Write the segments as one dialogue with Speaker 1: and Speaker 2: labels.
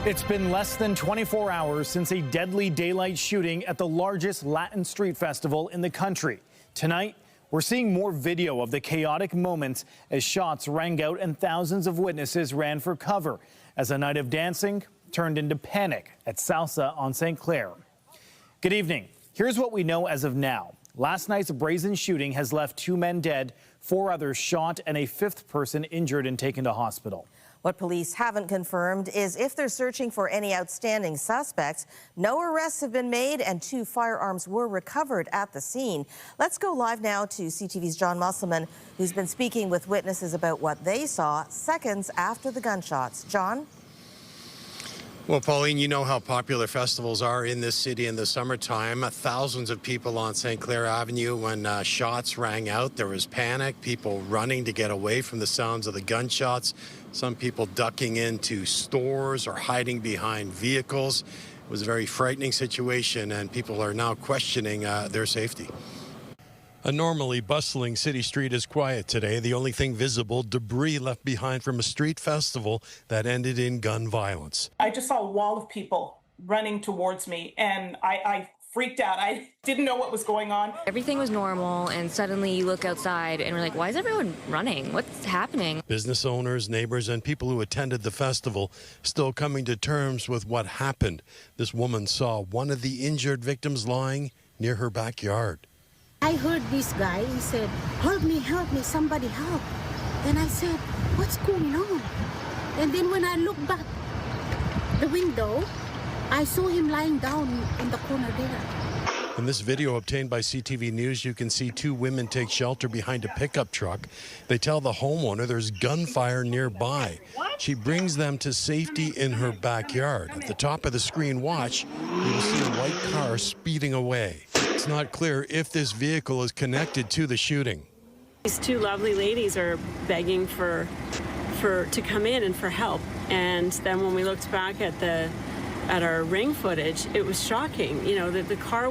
Speaker 1: It's been less than 24 hours since a deadly daylight shooting at the largest Latin street festival in the country. Tonight, we're seeing more video of the chaotic moments as shots rang out and thousands of witnesses ran for cover as a night of dancing turned into panic at Salsa on St. Clair. Good evening. Here's what we know as of now. Last night's brazen shooting has left 2 men dead, 4 others shot, and a 5th person injured and taken to hospital.
Speaker 2: What police haven't confirmed is if they're searching for any outstanding suspects. No arrests have been made and 2 firearms were recovered at the scene. Let's go live now to CTV's John Musselman, who's been speaking with witnesses about what they saw seconds after the gunshots. John?
Speaker 3: Well, Pauline, you know how popular festivals are in this city in the summertime. Thousands of people on St. Clair Avenue when shots rang out. There was panic, people running to get away from the sounds of the gunshots. Some people ducking into stores or hiding behind vehicles. It was a very frightening situation, and people are now questioning their safety. A normally bustling city street is quiet today. The only thing visible, debris left behind from a street festival that ended in gun violence.
Speaker 4: I just saw a wall of people running towards me, and I freaked out. I didn't know what was going on.
Speaker 5: Everything was normal, and suddenly you look outside and we're like, why is everyone running? What's happening?
Speaker 3: Business owners, neighbors, and people who attended the festival still coming to terms with what happened. This woman saw one of the injured victims lying near her backyard.
Speaker 6: I heard this guy, he said, help me, somebody help. And I said, what's going on? And then when I looked back the window, I saw him lying down in the corner there.
Speaker 3: In this video obtained by CTV News, you can see 2 women take shelter behind a pickup truck. They tell the homeowner there's gunfire nearby. She brings them to safety in her backyard. At the top of the screen, watch, you will see a white car speeding away. It's not clear if this vehicle is connected to the shooting.
Speaker 7: These 2 lovely ladies are begging to come in and for help. And then when we looked back at our ring footage, it was shocking. You know, that the car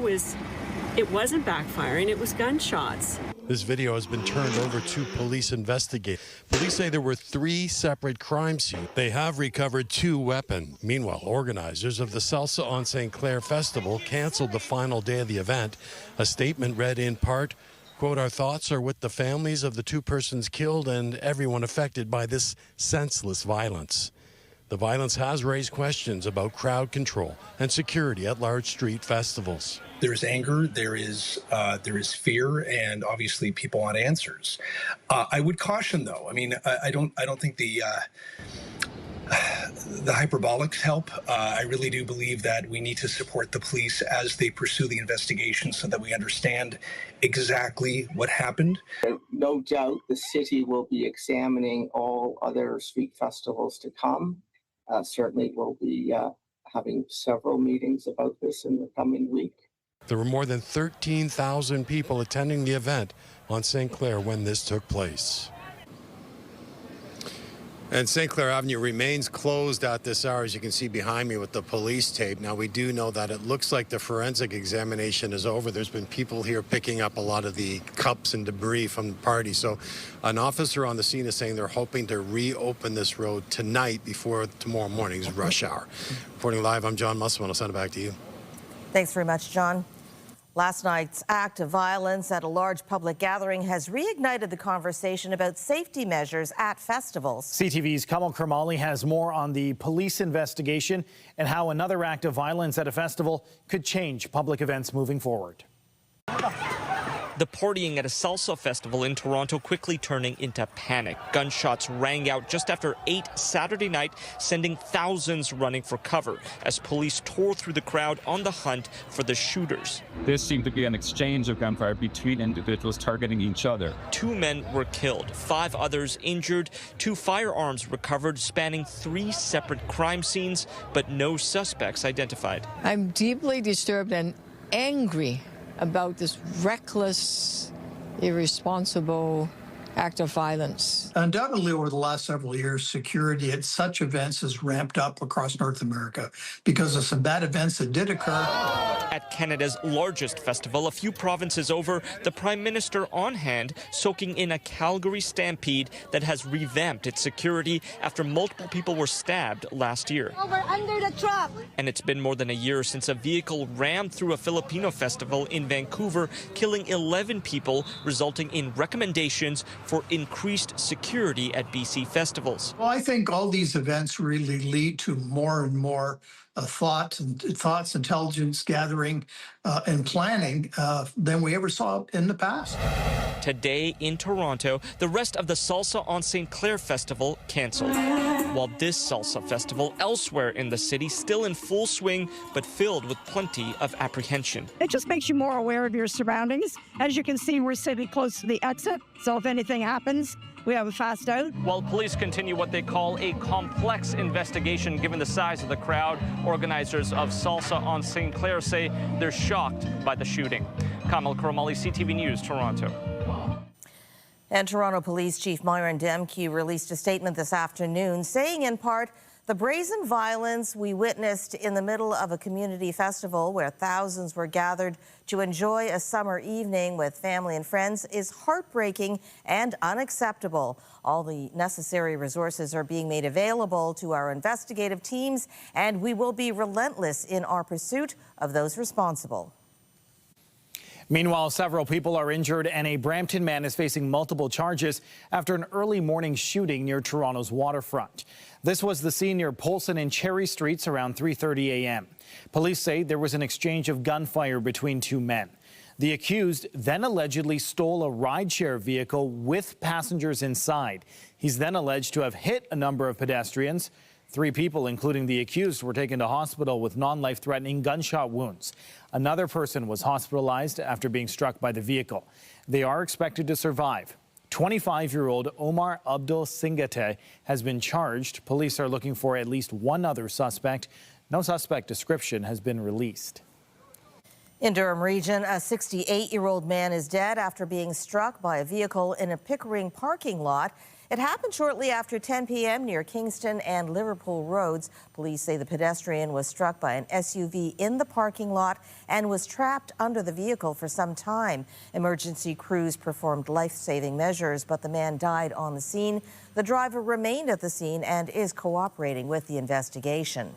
Speaker 7: it wasn't backfiring, it was gunshots.
Speaker 3: This video has been turned over to police investigate. Police say there were 3 separate crime scenes. They have recovered 2 weapons. Meanwhile, organizers of the Salsa on St. Clair Festival canceled the final day of the event. A statement read in part, quote, "Our thoughts are with the families of the 2 persons killed and everyone affected by this senseless violence." The violence has raised questions about crowd control and security at large street festivals.
Speaker 8: There's anger, there is fear, and obviously people want answers. I would caution, though. I mean, I don't think the hyperbolics help. I really do believe that we need to support the police as they pursue the investigation so that we understand exactly what happened.
Speaker 9: No doubt the city will be examining all other street festivals to come. Certainly we'll be having several meetings about this in the coming week.
Speaker 3: There were more than 13,000 people attending the event on St. Clair when this took place. And St. Clair Avenue remains closed at this hour, as you can see behind me with the police tape. Now, we do know that it looks like the forensic examination is over. There's been people here picking up a lot of the cups and debris from the party. So an officer on the scene is saying they're hoping to reopen this road tonight before tomorrow morning's rush hour. Reporting live, I'm John Musselman. I'll send it back to you.
Speaker 2: Thanks very much, John. Last night's act of violence at a large public gathering has reignited the conversation about safety measures at festivals.
Speaker 1: CTV's Kamal Kermali has more on the police investigation and how another act of violence at a festival could change public events moving forward.
Speaker 10: The partying at a salsa festival in Toronto quickly turning into panic. Gunshots rang out just after 8 Saturday night, sending thousands running for cover as police tore through the crowd on the hunt for the shooters.
Speaker 11: This seemed to be an exchange of gunfire between individuals targeting each other.
Speaker 10: 2 men were killed, 5 others injured, 2 firearms recovered spanning 3 separate crime scenes, but no suspects identified.
Speaker 12: I'm deeply disturbed and angry about this reckless, irresponsible act of violence.
Speaker 13: Undoubtedly, over the last several years, security at such events has ramped up across North America because of some bad events that did occur.
Speaker 10: At Canada's largest festival, a few provinces over, the Prime Minister on hand soaking in a Calgary Stampede that has revamped its security after multiple people were stabbed last year.
Speaker 14: Over under the truck.
Speaker 10: And it's been more than a year since a vehicle rammed through a Filipino festival in Vancouver, killing 11 people, resulting in recommendations for increased security at BC festivals.
Speaker 13: Well, I think all these events really lead to more and more thoughts, intelligence gathering, and planning than we ever saw in the past.
Speaker 10: Today in Toronto, the rest of the Salsa on St. Clair Festival canceled, while this Salsa festival elsewhere in the city still in full swing, but filled with plenty of apprehension.
Speaker 14: It just makes you more aware of your surroundings. As you can see, we're sitting close to the exit, so if anything happens, we have a fast out.
Speaker 15: While police continue what they call a complex investigation given the size of the crowd, organizers of Salsa on St. Clair say they're shocked by the shooting. Kamal Karamali, CTV News, Toronto.
Speaker 2: And Toronto Police Chief Myron Demke released a statement this afternoon saying in part, the brazen violence we witnessed in the middle of a community festival where thousands were gathered to enjoy a summer evening with family and friends is heartbreaking and unacceptable. All the necessary resources are being made available to our investigative teams, and we will be relentless in our pursuit of those responsible.
Speaker 1: Meanwhile, several people are injured and a Brampton man is facing multiple charges after an early morning shooting near Toronto's waterfront. This was the scene near Polson and Cherry Streets around 3:30 a.m. Police say there was an exchange of gunfire between two men. The accused then allegedly stole a rideshare vehicle with passengers inside. He's then alleged to have hit a number of pedestrians. 3 people, including the accused, were taken to hospital with non-life-threatening gunshot wounds. Another person was hospitalized after being struck by the vehicle. They are expected to survive. 25-year-old Omar Abdul Singate has been charged. Police are looking for at least one other suspect. No suspect description has been released.
Speaker 2: In Durham Region, a 68-year-old man is dead after being struck by a vehicle in a Pickering parking lot. It happened shortly after 10 p.m. near Kingston and Liverpool Roads. Police say the pedestrian was struck by an SUV in the parking lot and was trapped under the vehicle for some time. Emergency crews performed life-saving measures, but the man died on the scene. The driver remained at the scene and is cooperating with the investigation.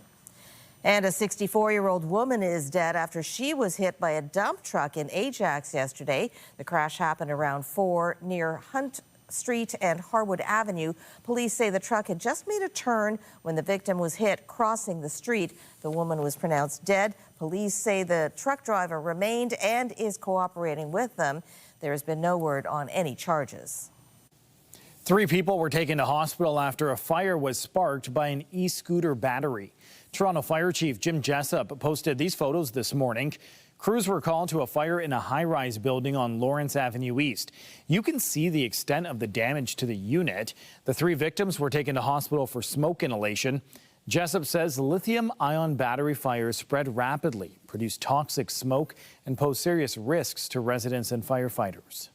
Speaker 2: And a 64-year-old woman is dead after she was hit by a dump truck in Ajax yesterday. The crash happened around 4 near Hunt Street and Harwood Avenue. Police say the truck had just made a turn when the victim was hit crossing the street. The woman was pronounced dead. Police say the truck driver remained and is cooperating with them. There has been no word on any charges.
Speaker 1: 3 people were taken to hospital after a fire was sparked by an e-scooter battery. Toronto Fire Chief Jim Jessup posted these photos this morning. Crews were called to a fire in a high-rise building on Lawrence Avenue East. You can see the extent of the damage to the unit. The 3 victims were taken to hospital for smoke inhalation. Jessup says lithium-ion battery fires spread rapidly, produce toxic smoke, and pose serious risks to residents and firefighters.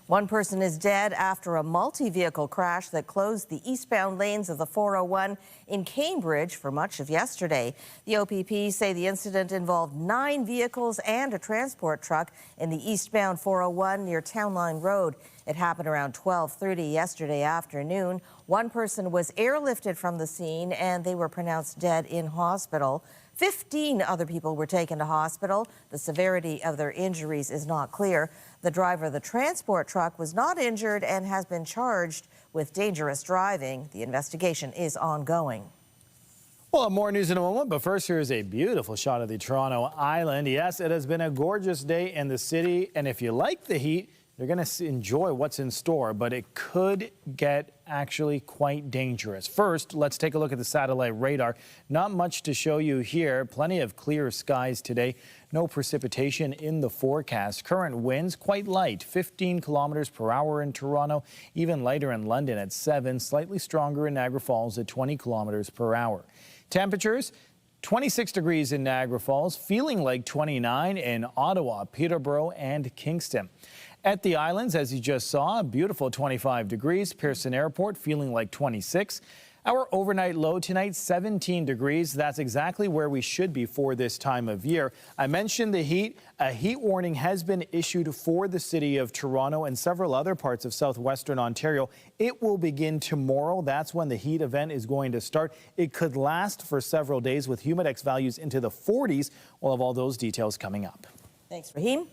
Speaker 2: 1 person is dead after a multi-vehicle crash that closed the eastbound lanes of the 401 in Cambridge for much of yesterday. The OPP say the incident involved 9 vehicles and a transport truck in the eastbound 401 near Town Line Road. It happened around 12:30 yesterday afternoon. 1 person was airlifted from the scene and they were pronounced dead in hospital. 15 other people were taken to hospital. The severity of their injuries is not clear. The driver of the transport truck was not injured and has been charged with dangerous driving. The investigation is ongoing.
Speaker 1: Well, more news in a moment, but first here's a beautiful shot of the Toronto Island. Yes, it has been a gorgeous day in the city, and if you like the heat, you're going to enjoy what's in store, but it could get actually quite dangerous. First, let's take a look at the satellite radar. Not much to show you here. Plenty of clear skies today. No precipitation in the forecast. Current winds quite light, 15 kilometers per hour in Toronto, even lighter in London at 7, slightly stronger in Niagara Falls at 20 kilometers per hour. Temperatures, 26 degrees in Niagara Falls, feeling like 29 in Ottawa, Peterborough, and Kingston. At the islands, as you just saw, a beautiful 25 degrees. Pearson Airport feeling like 26. Our overnight low tonight, 17 degrees. That's exactly where we should be for this time of year. I mentioned the heat. A heat warning has been issued for the city of Toronto and several other parts of southwestern Ontario. It will begin tomorrow. That's when the heat event is going to start. It could last for several days with humidex values into the 40s. We'll have all those details coming up.
Speaker 2: Thanks, Raheem.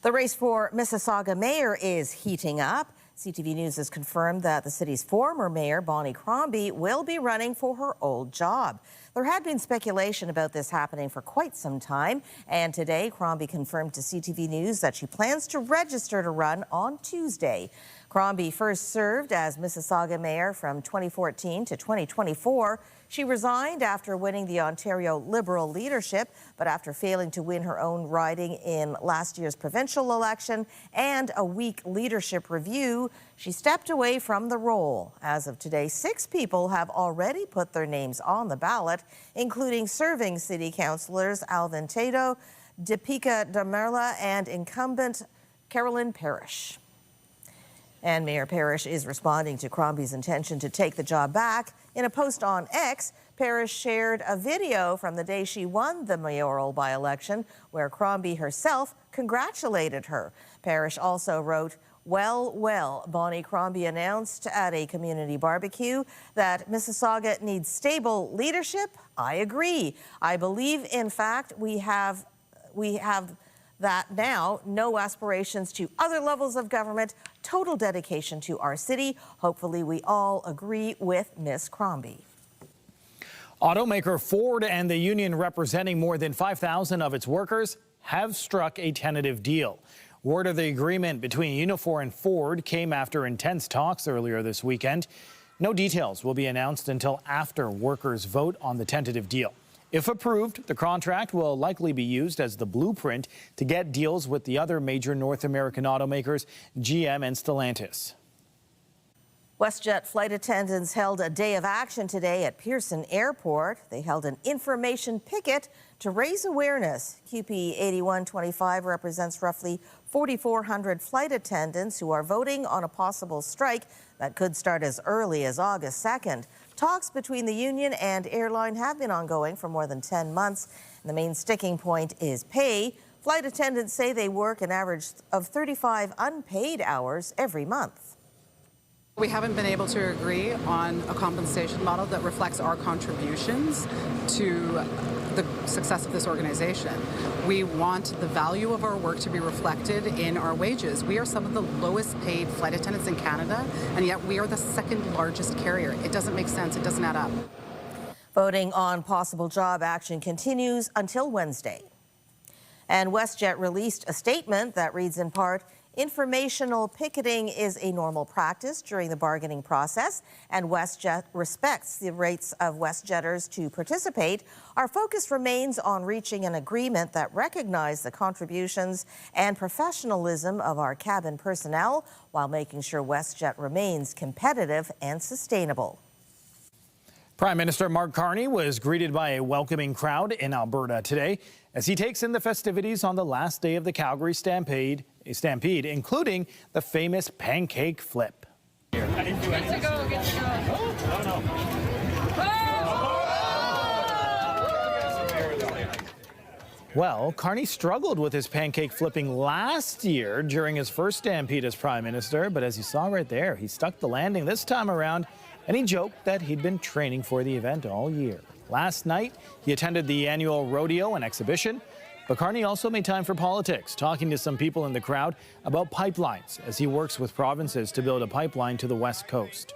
Speaker 2: The race for Mississauga mayor is heating up. CTV News has confirmed that the city's former mayor, Bonnie Crombie, will be running for her old job. There had been speculation about this happening for quite some time, and today Crombie confirmed to CTV News that she plans to register to run on Tuesday. Crombie first served as Mississauga mayor from 2014 to 2024. She resigned after winning the Ontario Liberal leadership, but after failing to win her own riding in last year's provincial election and a weak leadership review, she stepped away from the role. As of today, 6 people have already put their names on the ballot, including serving city councillors Alvin Tato, Deepika Damerla, and incumbent Carolyn Parrish. And Mayor Parrish is responding to Crombie's intention to take the job back. In a post on X, Parrish shared a video from the day she won the mayoral by-election, where Crombie herself congratulated her. Parrish also wrote, well, Bonnie Crombie announced at a community barbecue that Mississauga needs stable leadership. I agree. I believe, in fact, we have that now, no aspirations to other levels of government, total dedication to our city. Hopefully we all agree with Miss Crombie.
Speaker 1: Automaker Ford and the union representing more than 5,000 of its workers have struck a tentative deal. Word of the agreement between Unifor and Ford came after intense talks earlier this weekend. No details will be announced until after workers vote on the tentative deal. If approved, the contract will likely be used as the blueprint to get deals with the other major North American automakers, GM and Stellantis.
Speaker 2: WestJet flight attendants held a day of action today at Pearson Airport. They held an information picket to raise awareness. QP 8125 represents roughly 4,400 flight attendants who are voting on a possible strike that could start as early as August 2nd. Talks between the union and airline have been ongoing for more than 10 months. And the main sticking point is pay. Flight attendants say they work an average of 35 unpaid hours every month.
Speaker 16: We haven't been able to agree on a compensation model that reflects our contributions to the success of this organization. We want the value of our work to be reflected in our wages. We are some of the lowest paid flight attendants in Canada, and yet we are the second largest carrier. It doesn't make sense. It doesn't add up.
Speaker 2: Voting on possible job action continues until Wednesday. And WestJet released a statement that reads in part, informational picketing is a normal practice during the bargaining process, and WestJet respects the rights of WestJetters to participate. Our focus remains on reaching an agreement that recognizes the contributions and professionalism of our cabin personnel while making sure WestJet remains competitive and sustainable.
Speaker 1: Prime Minister Mark Carney was greeted by a welcoming crowd in Alberta today as he takes in the festivities on the last day of the Calgary Stampede, including the famous pancake flip.
Speaker 17: Good to go.
Speaker 1: Well, Carney struggled with his pancake flipping last year during his first Stampede as Prime Minister, but as you saw right there, he stuck the landing this time around, and he joked that he'd been training for the event all year. Last night, he attended the annual rodeo and exhibition, but Carney also made time for politics, talking to some people in the crowd about pipelines as he works with provinces to build a pipeline to the West Coast.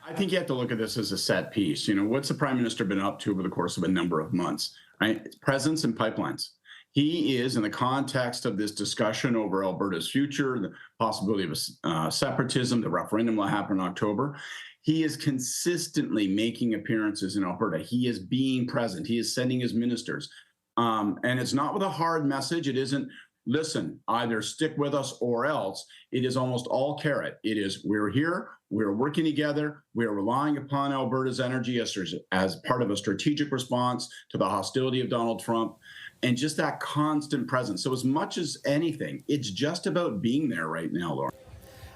Speaker 18: I think you have to look at this as a set piece. You know, what's the Prime Minister been up to over the course of a number of months, right? It's presence and pipelines. He is, in the context of this discussion over Alberta's future, the possibility of separatism, the referendum will happen in October, he is consistently making appearances in Alberta. He is being present. He is sending his ministers. And it's not with a hard message. It isn't, listen, either stick with us or else. It is almost all carrot. It is, we're here, we're working together, we're relying upon Alberta's energy as part of a strategic response to the hostility of Donald Trump. and just that constant presence. So as much as anything, it's just about being there right now, Laura.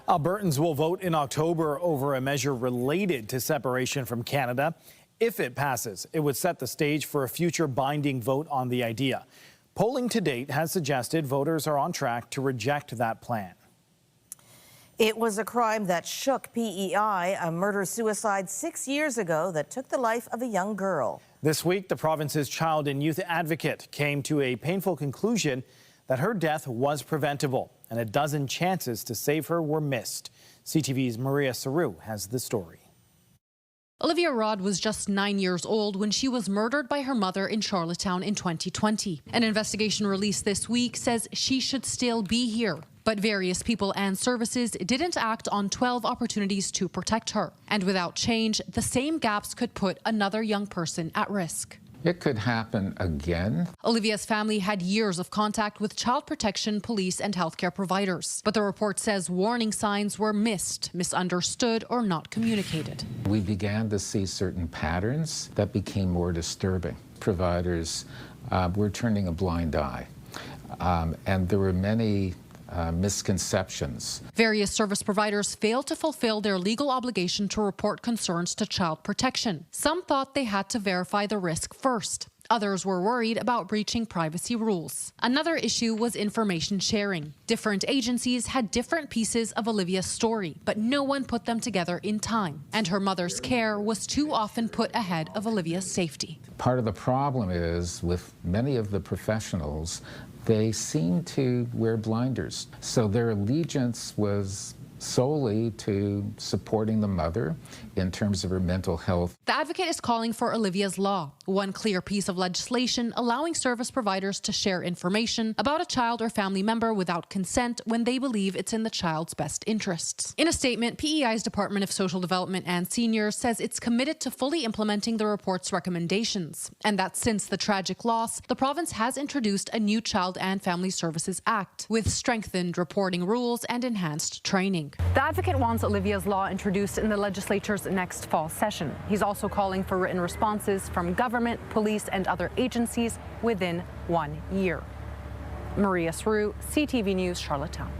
Speaker 1: Albertans will vote in October over a measure related to separation from Canada. If it passes, it would set the stage for a future binding vote on the idea. Polling to date has suggested voters are on track to reject that plan.
Speaker 2: It was a crime that shook PEI, a murder-suicide 6 years ago that took the life of a young girl.
Speaker 1: This week, the province's child and youth advocate came to a painful conclusion that her death was preventable and a dozen chances to save her were missed. CTV's Maria Saru has the story.
Speaker 19: Olivia Rod was just 9 years old when she was murdered by her mother in Charlottetown in 2020. An investigation released this week says she should still be here. But various people and services didn't act on 12 opportunities to protect her. And without change, the same gaps could put another young person at risk.
Speaker 20: It could happen again.
Speaker 19: Olivia's family had years of contact with child protection, police, and healthcare providers. But the report says warning signs were missed, misunderstood, or not communicated.
Speaker 20: We began to see certain patterns that became more disturbing. Providers were turning a blind eye. And there were many misconceptions.
Speaker 19: Various service providers failed to fulfill their legal obligation to report concerns to child protection. Some thought they had to verify the risk first. Others were worried about breaching privacy rules. Another issue was information sharing. Different agencies had different pieces of Olivia's story, but no one put them together in time. And her mother's care was too often put ahead of Olivia's safety.
Speaker 20: Part of the problem is with many of the professionals, they seem to wear blinders. So their allegiance was solely to supporting the mother in terms of her mental health.
Speaker 19: The advocate is calling for Olivia's Law, one clear piece of legislation allowing service providers to share information about a child or family member without consent when they believe it's in the child's best interests. In a statement, PEI's Department of Social Development and Seniors says it's committed to fully implementing the report's recommendations, and that since the tragic loss, the province has introduced a new Child and Family Services Act with strengthened reporting rules and enhanced training.
Speaker 21: The advocate wants Olivia's Law introduced in the legislature's next fall session. He's also calling for written responses from government, police, and other agencies within 1 year. Maria Saru, CTV News, Charlottetown.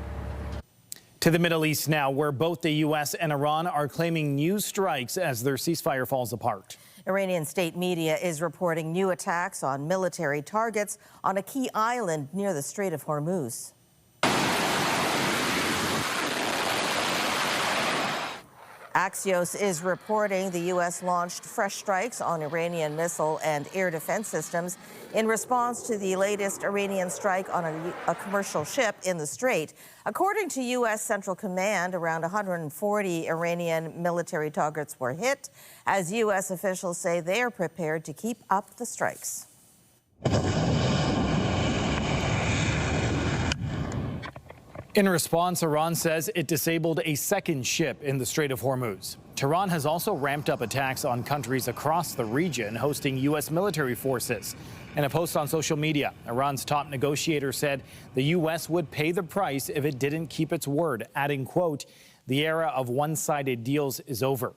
Speaker 1: To the Middle East now, where both the U.S. and Iran are claiming new strikes as their ceasefire falls apart.
Speaker 2: Iranian state media is reporting new attacks on military targets on a key island near the Strait of Hormuz. Axios is reporting the U.S. launched fresh strikes on Iranian missile and air defense systems in response to the latest Iranian strike on a commercial ship in the Strait. According to U.S. Central Command, around 140 Iranian military targets were hit, as U.S. officials say they are prepared to keep up the strikes.
Speaker 1: In response, Iran says it disabled a second ship in the Strait of Hormuz. Tehran has also ramped up attacks on countries across the region hosting U.S. military forces. In a post on social media, Iran's top negotiator said the U.S. would pay the price if it didn't keep its word, adding, quote, "The era of one-sided deals is over."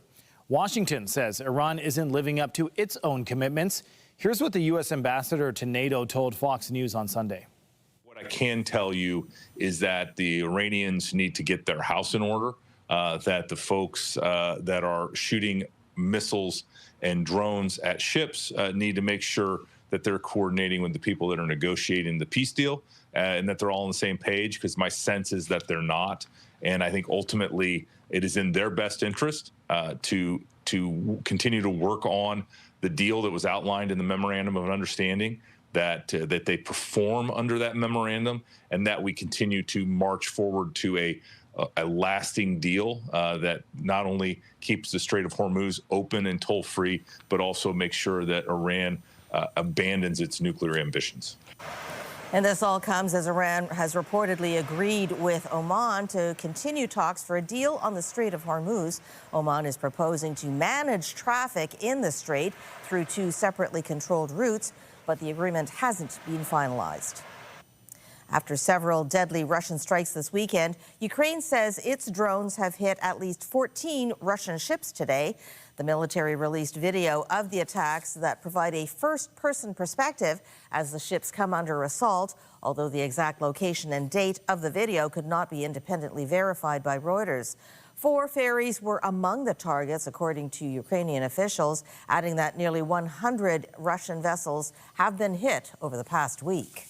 Speaker 1: Washington says Iran isn't living up to its own commitments. Here's what the U.S. ambassador to NATO told Fox News on Sunday.
Speaker 22: What I can tell you is that the Iranians need to get their house in order, that the folks that are shooting missiles and drones at ships need to make sure that they're coordinating with the people that are negotiating the peace deal and that they're all on the same page, because my sense is that they're not. And I think ultimately it is in their best interest to continue to work on the deal that was outlined in the Memorandum of Understanding, that they perform under that memorandum, and that we continue to march forward to a lasting deal that not only keeps the Strait of Hormuz open and toll-free, but also makes sure that Iran abandons its nuclear ambitions.
Speaker 2: And this all comes as Iran has reportedly agreed with Oman to continue talks for a deal on the Strait of Hormuz. Oman is proposing to manage traffic in the strait through two separately controlled routes, but the agreement hasn't been finalized. After several deadly Russian strikes this weekend, Ukraine says its drones have hit at least 14 Russian ships today. The military released video of the attacks that provide a first-person perspective as the ships come under assault, although the exact location and date of the video could not be independently verified by Reuters. 4 ferries were among the targets, according to Ukrainian officials, adding that nearly 100 Russian vessels have been hit over the past week.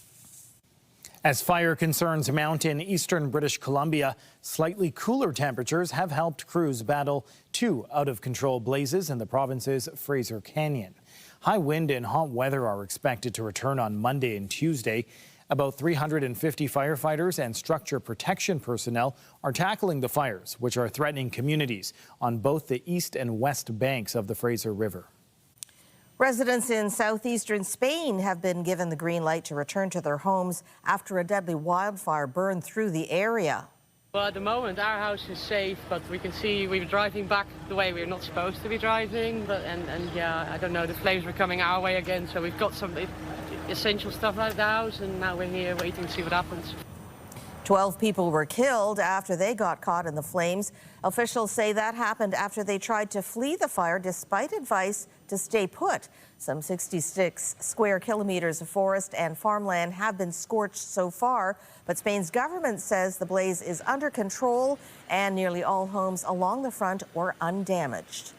Speaker 1: As fire concerns mount in eastern British Columbia, slightly cooler temperatures have helped crews battle 2 out-of-control blazes in the province's Fraser Canyon. High wind and hot weather are expected to return on Monday and Tuesday. About 350 firefighters and structure protection personnel are tackling the fires, which are threatening communities on both the east and west banks of the Fraser River.
Speaker 2: Residents in southeastern Spain have been given the green light to return to their homes after a deadly wildfire burned through the area.
Speaker 4: Well, at the moment, our house is safe, but we can see we were driving back the way we were not supposed to be driving. But and yeah, I don't know, the flames were coming our way again, so we've got some essential stuff out of the house, and now we're here waiting to see what happens.
Speaker 2: 12 people were killed after they got caught in the flames. Officials say that happened after they tried to flee the fire despite advice to stay put. Some 66 square kilometers of forest and farmland have been scorched so far, but Spain's government says the blaze is under control and nearly all homes along the front were undamaged.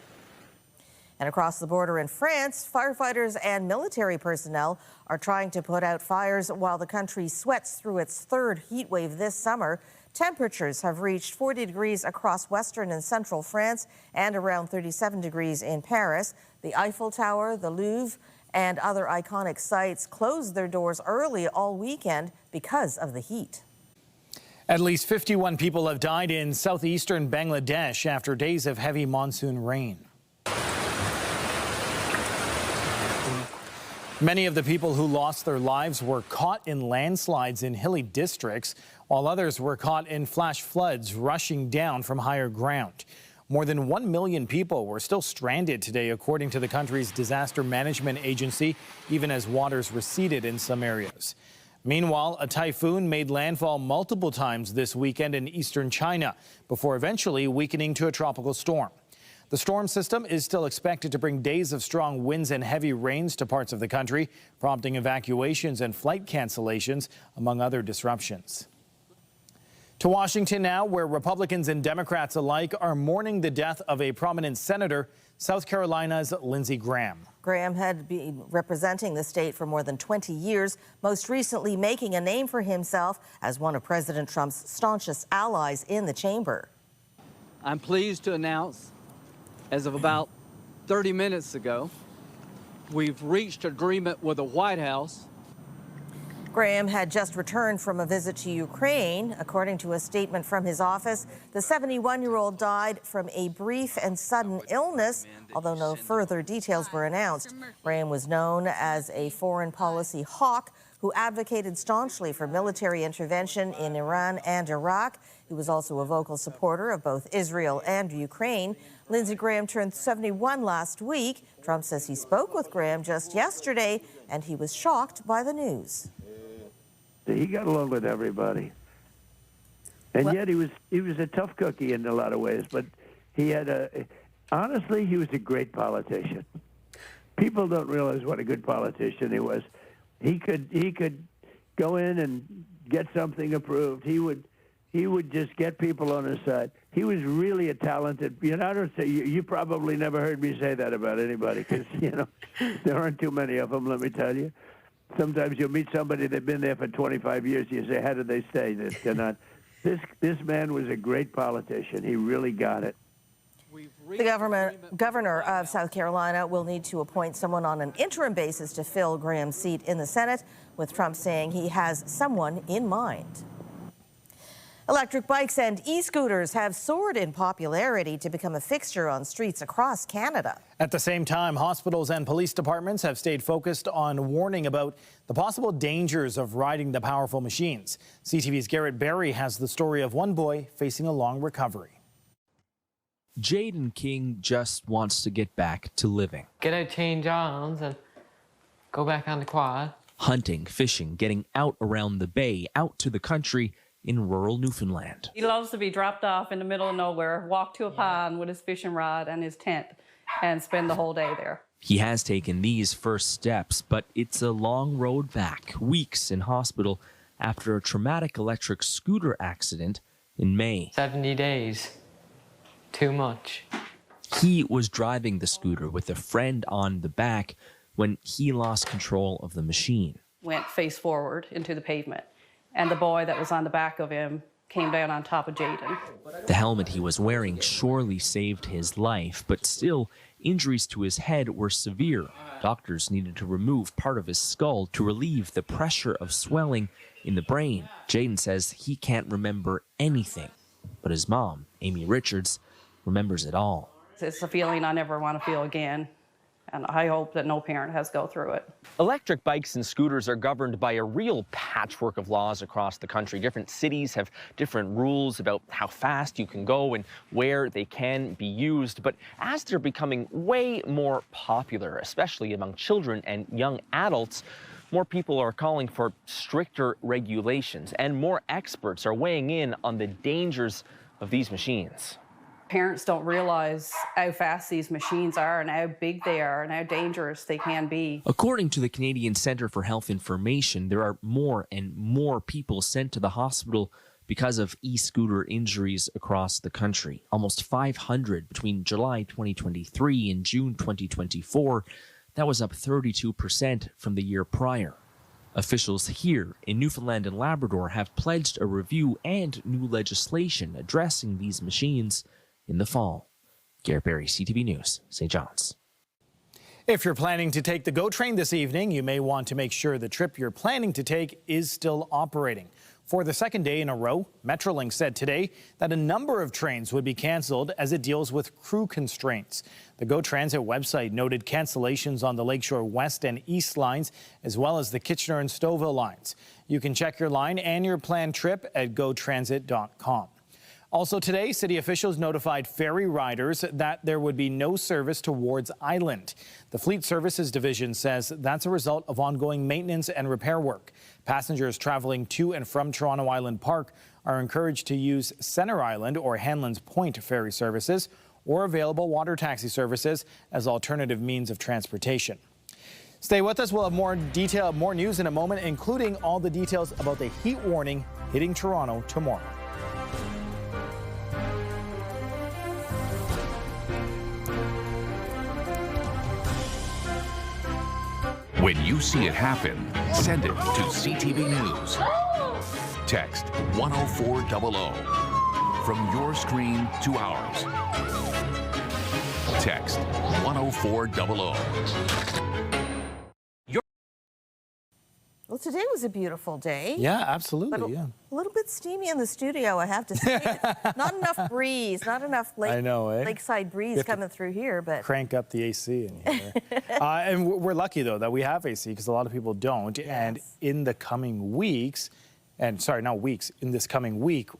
Speaker 2: And across the border in France, firefighters and military personnel are trying to put out fires while the country sweats through its 3rd heat wave this summer. Temperatures have reached 40 degrees across western and central France and around 37 degrees in Paris. The Eiffel Tower, the Louvre, and other iconic sites closed their doors early all weekend because of the heat.
Speaker 1: At least 51 people have died in southeastern Bangladesh after days of heavy monsoon rain. Many of the people who lost their lives were caught in landslides in hilly districts, while others were caught in flash floods rushing down from higher ground. More than 1 million people were still stranded today, according to the country's disaster management agency, even as waters receded in some areas. Meanwhile, a typhoon made landfall multiple times this weekend in eastern China before eventually weakening to a tropical storm. The storm system is still expected to bring days of strong winds and heavy rains to parts of the country, prompting evacuations and flight cancellations, among other disruptions. To Washington now, where Republicans and Democrats alike are mourning the death of a prominent senator, South Carolina's Lindsey Graham.
Speaker 2: Graham had been representing the state for more than 20 years, most recently making a name for himself as one of President Trump's staunchest allies in the chamber.
Speaker 5: I'm pleased to announce, as of about 30 minutes ago, we've reached agreement with the White House.
Speaker 2: Graham had just returned from a visit to Ukraine. According to a statement from his office, the 71-year-old died from a brief and sudden illness, although no further details were announced. Graham was known as a foreign policy hawk who advocated staunchly for military intervention in Iran and Iraq. He was also a vocal supporter of both Israel and Ukraine. Lindsey Graham turned 71 last week. Trump says he spoke with Graham just yesterday, and he was shocked by the news.
Speaker 23: He got along with everybody, and yet he was a tough cookie in a lot of ways. But honestly, he was a great politician. People don't realize what a good politician he was. He could go in and get something approved. He would just get people on his side. He was really a talented. I don't say you probably never heard me say that about anybody because there aren't too many of them. Let me tell you. Sometimes you'll meet somebody that's been there for 25 years. You say, how did they stay? They're not. This man was a great politician. He really got it.
Speaker 2: The governor of South Carolina will need to appoint someone on an interim basis to fill Graham's seat in the Senate, with Trump saying he has someone in mind. Electric bikes and e-scooters have soared in popularity to become a fixture on streets across Canada.
Speaker 1: At the same time, hospitals and police departments have stayed focused on warning about the possible dangers of riding the powerful machines. CTV's Garrett Barry has the story of one boy facing a long recovery.
Speaker 24: Jaden King just wants to get back to living.
Speaker 25: Get out, change arms, and go back on the quad.
Speaker 24: hunting, fishing, getting out around the bay, out to the country in rural Newfoundland.
Speaker 17: He loves to be dropped off in the middle of nowhere, walk to a pond with his fishing rod and his tent, and spend the whole day there.
Speaker 24: He has taken these first steps, but it's a long road back, weeks in hospital after a traumatic electric scooter accident in May.
Speaker 6: 70 days. Too much.
Speaker 24: He was driving the scooter with a friend on the back when he lost control of the machine.
Speaker 17: Went face forward into the pavement, and the boy that was on the back of him came down on top of Jaden.
Speaker 24: The helmet he was wearing surely saved his life, but still, injuries to his head were severe. Doctors needed to remove part of his skull to relieve the pressure of swelling in the brain. Jaden says he can't remember anything, but his mom, Amy Richards, remembers it all.
Speaker 17: It's a feeling I never want to feel again, and I hope that no parent has to go through it.
Speaker 7: Electric bikes and scooters are governed by a real patchwork of laws across the country. Different cities have different rules about how fast you can go and where they can be used. But as they're becoming way more popular, especially among children and young adults, more people are calling for stricter regulations, and more experts are weighing in on the dangers of these machines.
Speaker 17: Parents don't realize how fast these machines are and how big they are and how dangerous they can be.
Speaker 24: According to the Canadian Centre for Health Information, there are more and more people sent to the hospital because of e-scooter injuries across the country. Almost 500 between July 2023 and June 2024. That was up 32% from the year prior. Officials here in Newfoundland and Labrador have pledged a review and new legislation addressing these machines in the fall. Garrett Berry, CTV News, St. John's.
Speaker 1: If you're planning to take the GO train this evening, you may want to make sure the trip you're planning to take is still operating. For the second day in a row, Metrolinx said today that a number of trains would be canceled as it deals with crew constraints. The GO Transit website noted cancellations on the Lakeshore West and East lines, as well as the Kitchener and Stouffville lines. You can check your line and your planned trip at gotransit.com. Also today, city officials notified ferry riders that there would be no service towards Island. The Fleet Services Division says that's a result of ongoing maintenance and repair work. Passengers traveling to and from Toronto Island Park are encouraged to use Centre Island or Hanlan's Point ferry services or available water taxi services as alternative means of transportation. Stay with us. We'll have more news in a moment, including all the details about the heat warning hitting Toronto tomorrow.
Speaker 8: When you see it happen, send it to CTV News. Text 10400 from your screen to ours. Text 10400.
Speaker 2: Well, today was a beautiful day.
Speaker 1: Yeah, absolutely.
Speaker 2: But
Speaker 1: yeah.
Speaker 2: A little bit steamy in the studio, I have to say. Not enough breeze, not enough lakeside breeze coming through here. But
Speaker 1: crank up the AC in here. And we're lucky, though, that we have AC because a lot of people don't. Yes. And in the coming weeks, in this coming week,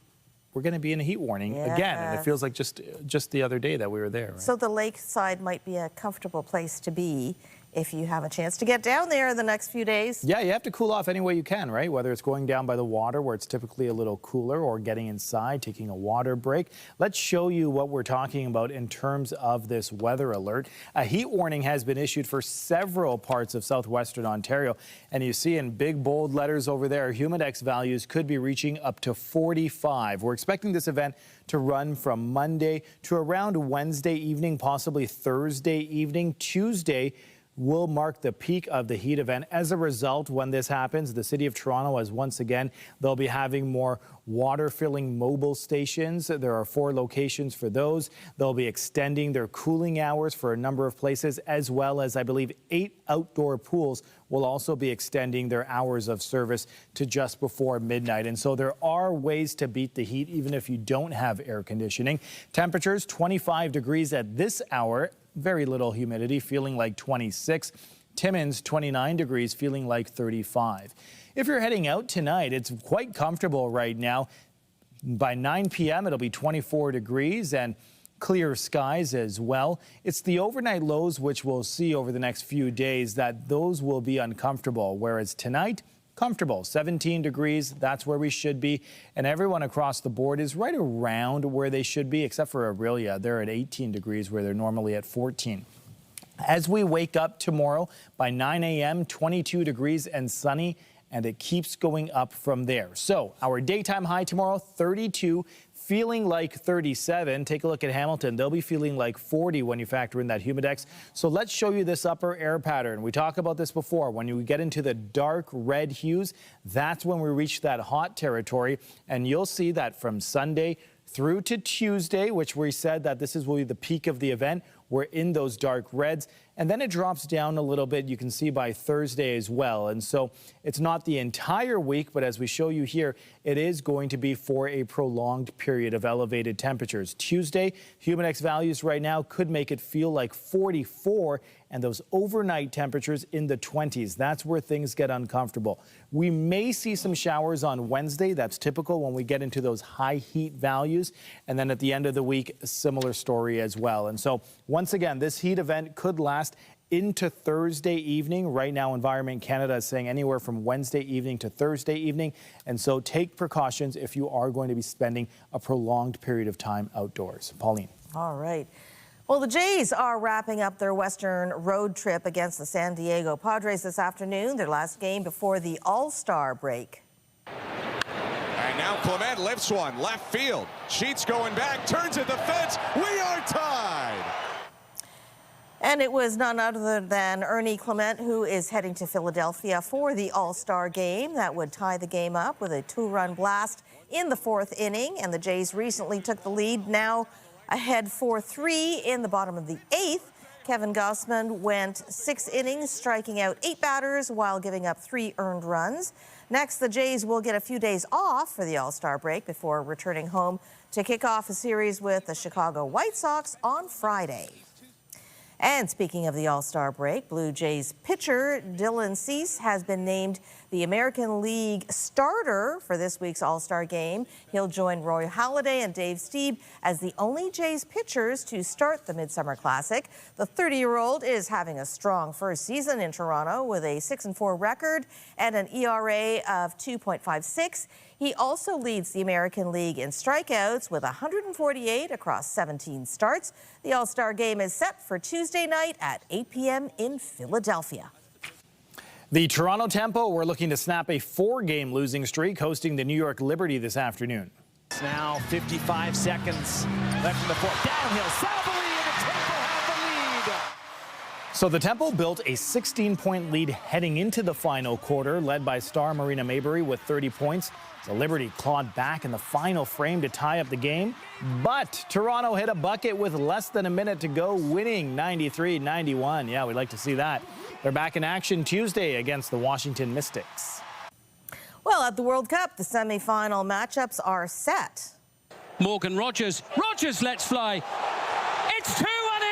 Speaker 1: we're going to be in a heat warning again. And it feels like just the other day that we were there. Right?
Speaker 2: So the lakeside might be a comfortable place to be if you have a chance to get down there in the next few days.
Speaker 1: Yeah, you have to cool off any way you can, right? Whether it's going down by the water where it's typically a little cooler or getting inside, taking a water break. Let's show you what we're talking about in terms of this weather alert. A heat warning has been issued for several parts of southwestern Ontario. And you see in big bold letters over there, humidex values could be reaching up to 45. We're expecting this event to run from Monday to around Wednesday evening, possibly Thursday evening. Tuesday will mark the peak of the heat event. As a result, when this happens, the City of Toronto, as once again, they'll be having more water-filling mobile stations. There are 4 locations for those. They'll be extending their cooling hours for a number of places, as well as, I believe, 8 outdoor pools will also be extending their hours of service to just before midnight. And so there are ways to beat the heat, even if you don't have air conditioning. Temperatures 25 degrees at this hour. Very little humidity, feeling like 26. Timmins, 29 degrees, feeling like 35. If you're heading out tonight, it's quite comfortable right now. By 9 p.m., it'll be 24 degrees and clear skies as well. It's the overnight lows, which we'll see over the next few days, that those will be uncomfortable, whereas tonight, comfortable, 17 degrees, that's where we should be. And everyone across the board is right around where they should be, except for Aurelia. They're at 18 degrees where they're normally at 14. As we wake up tomorrow, by 9 a.m., 22 degrees and sunny, and it keeps going up from there. So our daytime high tomorrow, 32, feeling like 37. Take a look at Hamilton. They'll be feeling like 40 when you factor in that humidex. So let's show you this upper air pattern. We talked about this before. When you get into the dark red hues, that's when we reach that hot territory. And you'll see that from Sunday through to Tuesday, which we said that this will be the peak of the event. We're in those dark reds, and then it drops down a little bit. You can see by Thursday as well. And so it's not the entire week, but as we show you here, it is going to be for a prolonged period of elevated temperatures. Tuesday, humidex values right now could make it feel like 44, and those overnight temperatures in the 20s. That's where things get uncomfortable. We may see some showers on Wednesday. That's typical when we get into those high heat values. And then at the end of the week, a similar story as well. And so once again, this heat event could last into Thursday evening. Right now, Environment Canada is saying anywhere from Wednesday evening to Thursday evening. And so take precautions if you are going to be spending a prolonged period of time outdoors. Pauline.
Speaker 2: All right. Well, the Jays are wrapping up their Western road trip against the San Diego Padres this afternoon, their last game before the All-Star break.
Speaker 3: And now Clement lifts one, left field. Sheets going back, turns at the fence. We are tied.
Speaker 2: And it was none other than Ernie Clement who is heading to Philadelphia for the All-Star game. That would tie the game up with a 2-run blast in the 4th inning. And the Jays recently took the lead, now ahead 4-3 in the bottom of the 8th. Kevin Gausman went 6 innings, striking out 8 batters while giving up 3 earned runs. Next, the Jays will get a few days off for the All-Star break before returning home to kick off a series with the Chicago White Sox on Friday. And speaking of the All-Star break, Blue Jays pitcher Dylan Cease has been named the American League starter for this week's All-Star game. He'll join Roy Halladay and Dave Stieb as the only Jays pitchers to start the Midsummer Classic. The 30-year-old is having a strong first season in Toronto with a 6-4 record and an ERA of 2.56. He also leads the American League in strikeouts with 148 across 17 starts. The All-Star game is set for Tuesday night at 8 p.m. in Philadelphia.
Speaker 1: The Toronto Tempo were looking to snap a 4-game losing streak, hosting the New York Liberty this afternoon.
Speaker 9: Now 55 seconds left in the 4th. Downhill, Salvary, and the Tempo have the lead.
Speaker 1: So the Tempo built a 16-point lead heading into the final quarter, led by star Marina Maybury with 30 points. The Liberty clawed back in the final frame to tie up the game, but Toronto hit a bucket with less than a minute to go, winning 93-91. Yeah, we'd like to see that. They're back in action Tuesday against the Washington Mystics.
Speaker 2: Well, at the World Cup, the semi-final matchups are set.
Speaker 11: Morgan Rogers lets fly. It's 2-1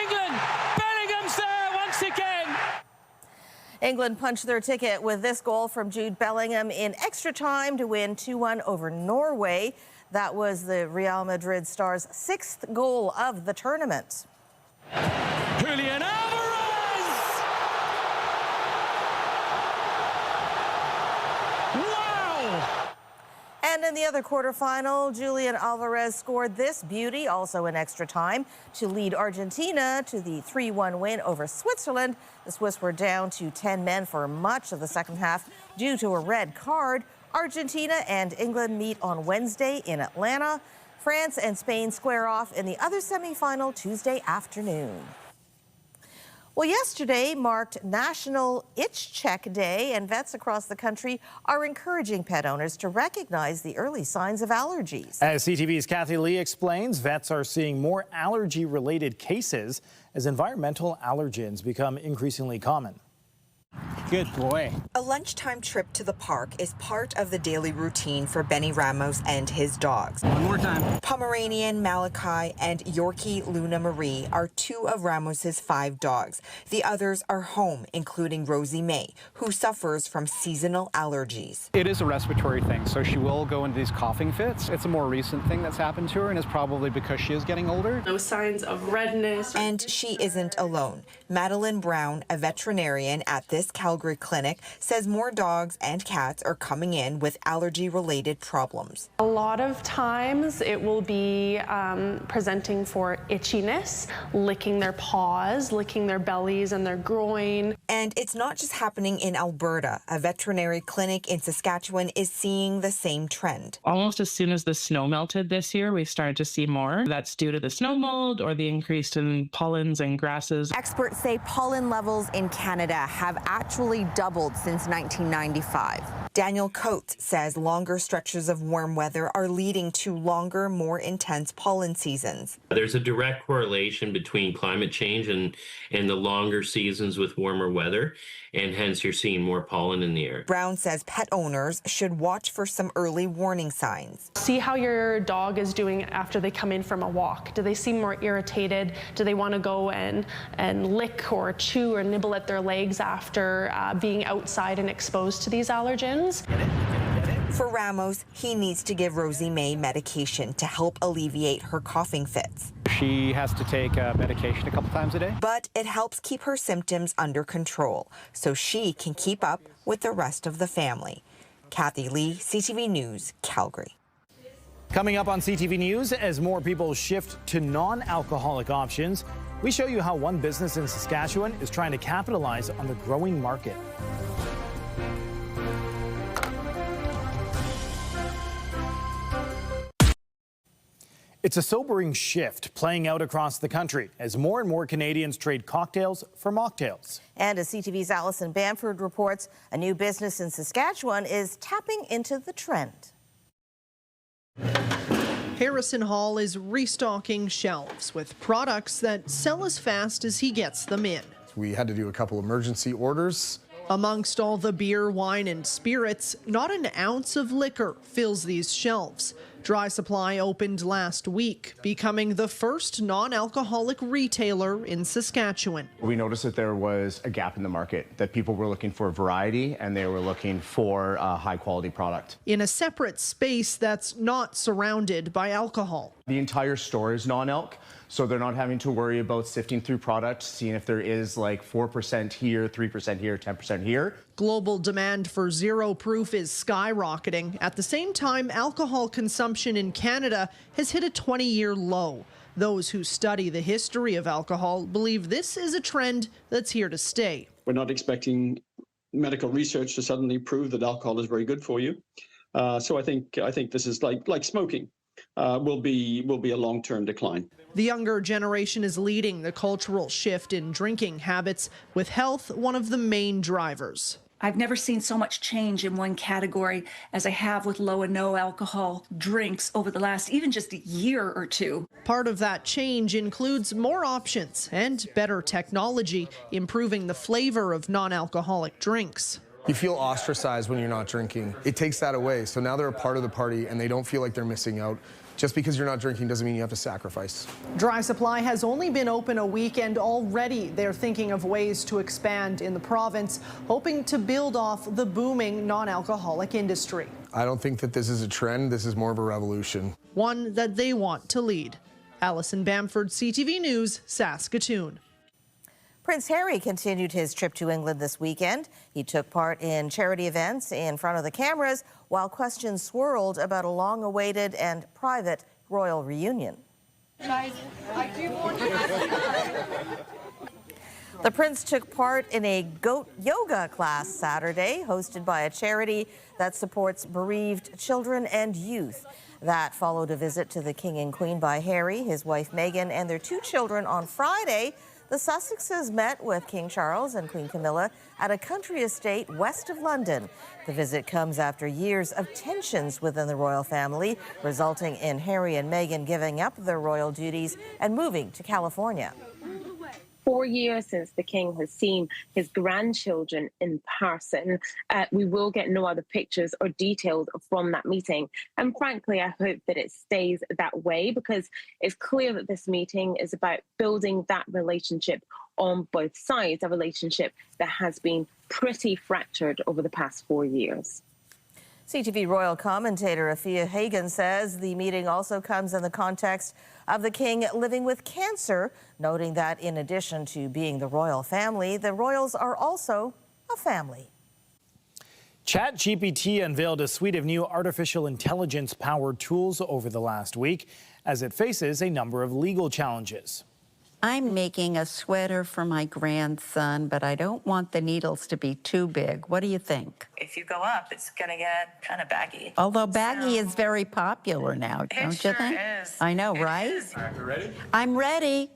Speaker 11: England. Bellingham's there once again.
Speaker 2: England punched their ticket with this goal from Jude Bellingham in extra time to win 2-1 over Norway. That was the Real Madrid star's 6th goal of the tournament.
Speaker 11: Julian Alvarez! Wow!
Speaker 2: And in the other quarterfinal, Julian Alvarez scored this beauty, also in extra time, to lead Argentina to the 3-1 win over Switzerland. The Swiss were down to 10 men for much of the second half due to a red card. Argentina and England meet on Wednesday in Atlanta. France and Spain square off in the other semifinal Tuesday afternoon. Well, yesterday marked National Itch Check Day, and vets across the country are encouraging pet owners to recognize the early signs of allergies.
Speaker 1: As CTV's Kathy Lee explains, vets are seeing more allergy-related cases as environmental allergens become increasingly common.
Speaker 10: Good boy.
Speaker 12: A lunchtime trip to the park is part of the daily routine for Benny Ramos and his dogs.
Speaker 10: One more time.
Speaker 12: Pomeranian Malachi and Yorkie Luna Marie are two of Ramos's 5 dogs. The others are home, including Rosie May, who suffers from seasonal allergies.
Speaker 13: It is a respiratory thing, so she will go into these coughing fits. It's a more recent thing that's happened to her, and it's probably because she is getting older.
Speaker 14: No signs of redness.
Speaker 12: And she isn't alone. Madeline Brown, a veterinarian at this Calgary clinic, says more dogs and cats are coming in with allergy-related problems.
Speaker 14: A lot of times it will be presenting for itchiness, licking their paws, licking their bellies and their groin.
Speaker 12: And it's not just happening in Alberta. A veterinary clinic in Saskatchewan is seeing the same trend.
Speaker 14: Almost as soon as the snow melted this year, we started to see more. That's due to the snow mold or the increase in pollens and grasses.
Speaker 12: Experts say pollen levels in Canada have actually doubled since 1995. Daniel Coates says longer stretches of warm weather are leading to longer, more intense pollen seasons.
Speaker 25: There's a direct correlation between climate change and the longer seasons with warmer weather, and hence you're seeing more pollen in the air.
Speaker 12: Brown says pet owners should watch for some early warning signs.
Speaker 14: See how your dog is doing after they come in from a walk. Do they seem more irritated? Do they want to go and lick or chew or nibble at their legs after being outside and exposed to these allergens?
Speaker 12: For Ramos, he needs to give Rosie May medication to help alleviate her coughing fits.
Speaker 13: She has to take medication a couple times a day.
Speaker 12: But it helps keep her symptoms under control so she can keep up with the rest of the family. Kathy Lee, CTV News, Calgary.
Speaker 1: Coming up on CTV News, as more people shift to non-alcoholic options, we show you how one business in Saskatchewan is trying to capitalize on the growing market. It's a sobering shift playing out across the country as more and more Canadians trade cocktails for mocktails.
Speaker 2: And as CTV's Alison Bamford reports, a new business in Saskatchewan is tapping into the trend.
Speaker 26: Harrison Hall is restocking shelves with products that sell as fast as he gets them in.
Speaker 27: We had to do a couple emergency orders.
Speaker 26: Amongst all the beer, wine, and spirits, not an ounce of liquor fills these shelves. Dry Supply opened last week, becoming the first non-alcoholic retailer in Saskatchewan.
Speaker 28: We noticed that there was a gap in the market, that people were looking for variety and they were looking for a high-quality product.
Speaker 26: In a separate space that's not surrounded by alcohol.
Speaker 28: The entire store is non-alc, so they're not having to worry about sifting through products, seeing if there is like 4% here, 3% here, 10% here.
Speaker 26: Global demand for zero proof is skyrocketing. At the same time, alcohol consumption in Canada has hit a 20-year low. Those who study the history of alcohol believe this is a trend that's here to stay.
Speaker 29: We're not expecting medical research to suddenly prove that alcohol is very good for you. So I think this is like smoking. Will be a long-term decline.
Speaker 26: The younger generation is leading the cultural shift in drinking habits, with health one of the main drivers.
Speaker 30: I've never seen so much change in one category as I have with low and no alcohol drinks over the last even just a year or two.
Speaker 26: Part of that change includes more options and better technology, improving the flavor of non-alcoholic drinks.
Speaker 27: You feel ostracized when you're not drinking. It takes that away, so now they're a part of the party and they don't feel like they're missing out. Just because you're not drinking doesn't mean you have to sacrifice.
Speaker 26: Dry Supply has only been open a week, and already they're thinking of ways to expand in the province, hoping to build off the booming non-alcoholic industry.
Speaker 27: I don't think that this is a trend, this is more of a revolution.
Speaker 26: One that they want to lead. Alison Bamford, CTV News, Saskatoon.
Speaker 2: Prince Harry continued his trip to England this weekend. He took part in charity events in front of the cameras while questions swirled about a long-awaited and private royal reunion.
Speaker 31: Guys, I do want
Speaker 2: The prince took part in a goat yoga class Saturday, hosted by a charity that supports bereaved children and youth. That followed a visit to the King and Queen by Harry, his wife Meghan, and their 2 children on Friday. The Sussexes met with King Charles and Queen Camilla at a country estate west of London. The visit comes after years of tensions within the royal family, resulting in Harry and Meghan giving up their royal duties and moving to California.
Speaker 4: 4 years since the King has seen his grandchildren in person. We will get no other pictures or details from that meeting. And frankly, I hope that it stays that way, because it's clear that this meeting is about building that relationship on both sides, a relationship that has been pretty fractured over the past 4 years.
Speaker 2: CTV royal commentator Afia Hagan says the meeting also comes in the context of the King living with cancer, noting that in addition to being the royal family, the royals are also a family.
Speaker 1: ChatGPT unveiled a suite of new artificial intelligence-powered tools over the last week as it faces a number of legal challenges.
Speaker 5: I'm making a sweater for my grandson, but I don't want the needles to be too big. What do you think?
Speaker 10: If you go up, it's going to get kind of baggy.
Speaker 5: Although baggy is very popular now, don't you think?
Speaker 10: It is.
Speaker 5: I know, right?
Speaker 10: Is.
Speaker 3: All right, you ready?
Speaker 5: I'm ready.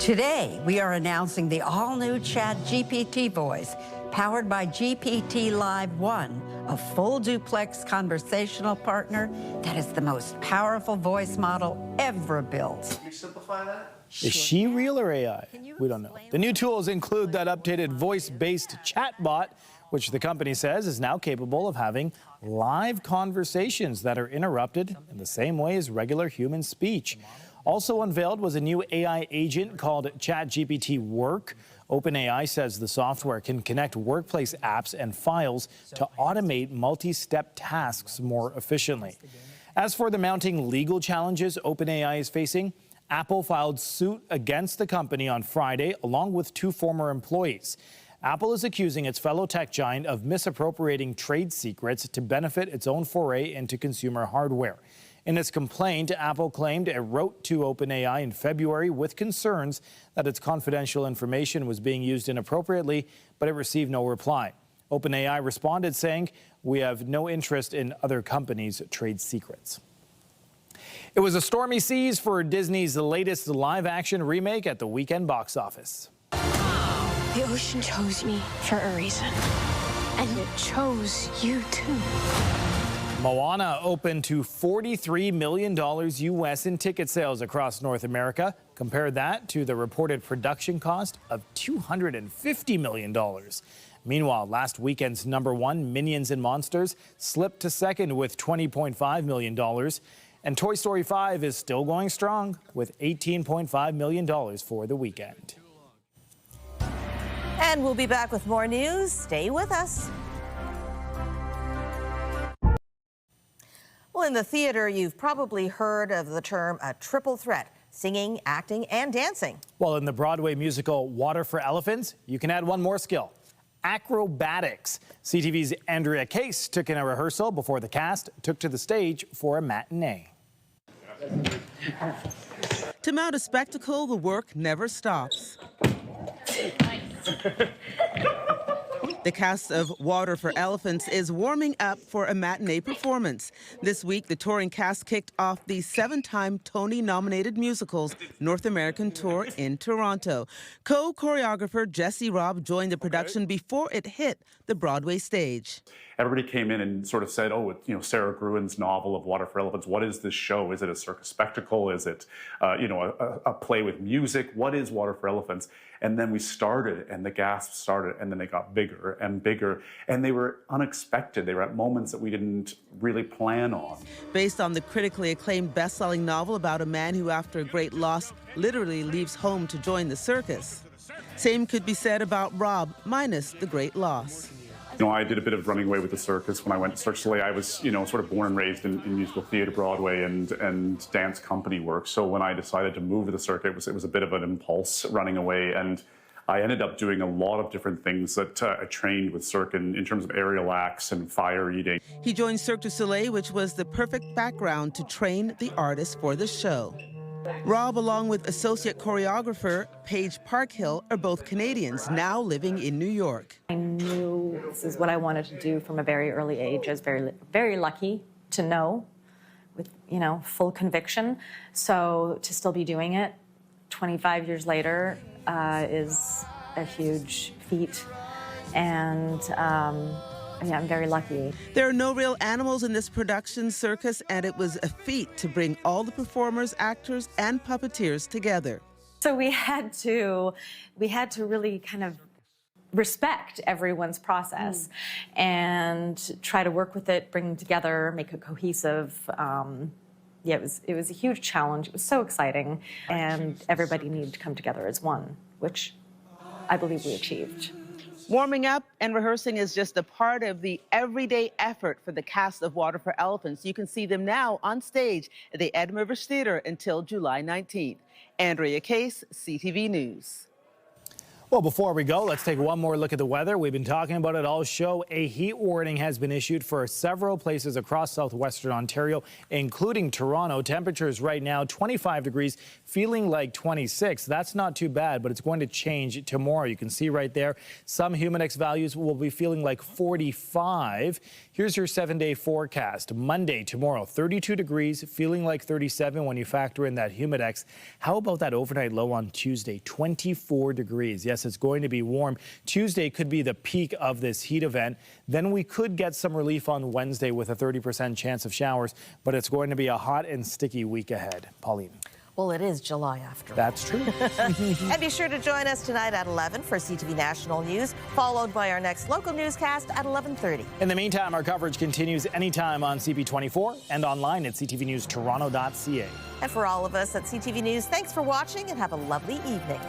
Speaker 5: Today, we are announcing the all-new ChatGPT voice, powered by GPT Live 1, a full duplex conversational partner that is the most powerful voice model ever built.
Speaker 3: Can you simplify that?
Speaker 1: Is she real or AI? We don't know. The new tools include that updated voice-based chatbot, which the company says is now capable of having live conversations that are interrupted in the same way as regular human speech. Also unveiled was a new AI agent called ChatGPT Work. OpenAI says the software can connect workplace apps and files to automate multi-step tasks more efficiently. As for the mounting legal challenges OpenAI is facing, Apple filed suit against the company on Friday, along with 2 former employees. Apple is accusing its fellow tech giant of misappropriating trade secrets to benefit its own foray into consumer hardware. In its complaint, Apple claimed it wrote to OpenAI in February with concerns that its confidential information was being used inappropriately, but it received no reply. OpenAI responded saying, "We have no interest in other companies' trade secrets." It was a stormy seas for Disney's latest live-action remake at the weekend box office.
Speaker 15: The ocean chose me for a reason, and it chose you too.
Speaker 1: Moana opened to $43 million U.S. in ticket sales across North America. Compare that to the reported production cost of $250 million. Meanwhile, last weekend's #1, Minions and Monsters, slipped to second with $20.5 million. And Toy Story 5 is still going strong with $18.5 million for the weekend.
Speaker 2: And we'll be back with more news. Stay with us. Well, in the theater, you've probably heard of the term a triple threat: singing, acting, and dancing.
Speaker 1: Well, in the Broadway musical Water for Elephants, you can add one more skill: acrobatics. CTV's Andrea Case took in a rehearsal before the cast took to the stage for a matinee.
Speaker 16: To mount a spectacle, the work never stops. The cast of Water for Elephants is warming up for a matinee performance. This week, the touring cast kicked off the 7-time Tony-nominated musical's North American tour in Toronto. Co-choreographer Jesse Robb joined the production before it hit the Broadway stage.
Speaker 18: Everybody came in and sort of said, oh, Sarah Gruen's novel of Water for Elephants, what is this show? Is it a circus spectacle? Is it, a play with music? What is Water for Elephants? And then we started, and the gasps started, and then they got bigger and bigger, and they were unexpected. They were at moments that we didn't really plan on.
Speaker 16: Based on the critically acclaimed best-selling novel about a man who, after a great loss, literally leaves home to join the circus. Same could be said about Rob, minus the great loss.
Speaker 18: I did a bit of running away with the circus when I went to Cirque du Soleil. I was, sort of born and raised in musical theater, Broadway, and dance company work. So when I decided to move to the circuit, it was a bit of an impulse running away. And I ended up doing a lot of different things that I trained with Cirque in terms of aerial acts and fire eating.
Speaker 16: He joined Cirque du Soleil, which was the perfect background to train the artists for the show. Rob, along with associate choreographer Paige Parkhill, are both Canadians now living in New York.
Speaker 19: I knew this is what I wanted to do from a very early age. I was very, very lucky to know with, full conviction. So to still be doing it 25 years later is a huge feat. And Yeah, I'm very lucky.
Speaker 16: There are no real animals in this production circus, and it was a feat to bring all the performers, actors, and puppeteers together.
Speaker 19: So we had to really kind of respect everyone's process and try to work with it, bring them together, make it cohesive. Yeah, it was a huge challenge. It was so exciting, and everybody needed to come together as one, which I believe we achieved.
Speaker 16: Warming up and rehearsing is just a part of the everyday effort for the cast of Water for Elephants. You can see them now on stage at the Edmund Rivers Theatre until July 19th. Andrea Case, CTV News.
Speaker 1: Well, before we go, let's take one more look at the weather. We've been talking about it all show. A heat warning has been issued for several places across southwestern Ontario, including Toronto. Temperatures right now 25 degrees, feeling like 26. That's not too bad, but it's going to change tomorrow. You can see right there, some humidex values will be feeling like 45. Here's your 7-day forecast. Monday, tomorrow, 32 degrees, feeling like 37 when you factor in that humidex. How about that overnight low on Tuesday, 24 degrees? Yes, it's going to be warm. Tuesday could be the peak of this heat event. Then we could get some relief on Wednesday with a 30% chance of showers, but it's going to be a hot and sticky week ahead. Pauline.
Speaker 2: Well, it is July after all.
Speaker 1: That's true.
Speaker 2: And be sure to join us tonight at 11 for CTV National News, followed by our next local newscast at 11:30.
Speaker 1: In the meantime, our coverage continues anytime on CP24 and online at ctvnewstoronto.ca.
Speaker 2: And for all of us at CTV News, thanks for watching and have a lovely evening.